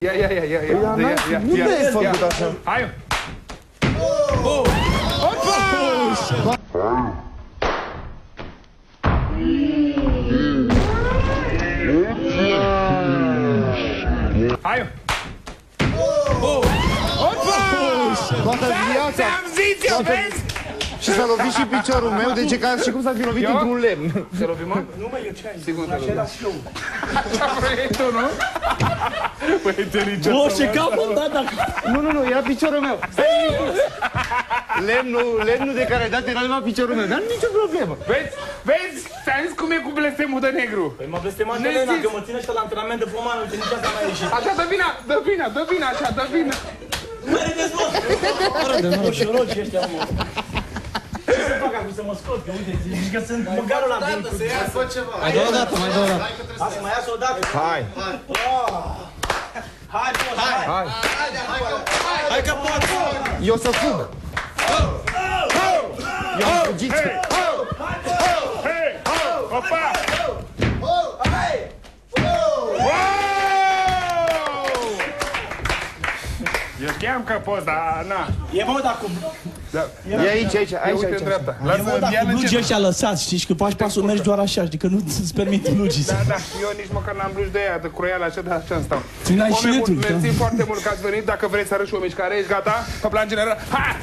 Ia. Nu te-ai făcut așa. Hai! Opa! Hai! Opa! Toată viața. Ți-am zis, eu vezi? Și s-a lovit și piciorul meu, deci e ca și cum s-a fi lovit într-un lemn. Te lovi, mă? Nu mă, eu ce ai? Sigur te lovi. Așa vrei tu, nu? Păi, inteligent. Bă, ce cap am dat dacă... Nu, era piciorul meu. Lemnul de care ai dat era numai piciorul meu, dar nicio problemă. Vezi? Ți-am zis cum e cu blestemul de negru. Păi mă blestemat de Elena, că mă ține ăștia la antrenament de pomană, uite, nici asta n-a ieșit. Așa, dă vina, așa, dă vina. Nu mai râdeți, mă! Fără de noroc. Roșoroci ăștia, mă. Ce să fac acum să mă scot? Că uite, zici că sunt măgarul la vin. Mai dă o dată. Hai să mai iasă o dată. Hai. Hai că poți! Eu să fug. Eu am fugit. Opa! Eu știam că poți, dar na. E mă, dar cum? E aici. Uite în dreapta. E mă, dar cu blugii ăștia lăsați, știi? Că faci pasul, mergi doar așa, știi? Că nu îți permit blugii. Da, eu nici măcar n-am blugi de aia, de croială, așa, dar așa stau. Ținai și netul. Mersi foarte mult că ați venit, dacă vreți să arăți și o mișcare, ești gata? Pe plan general, ha!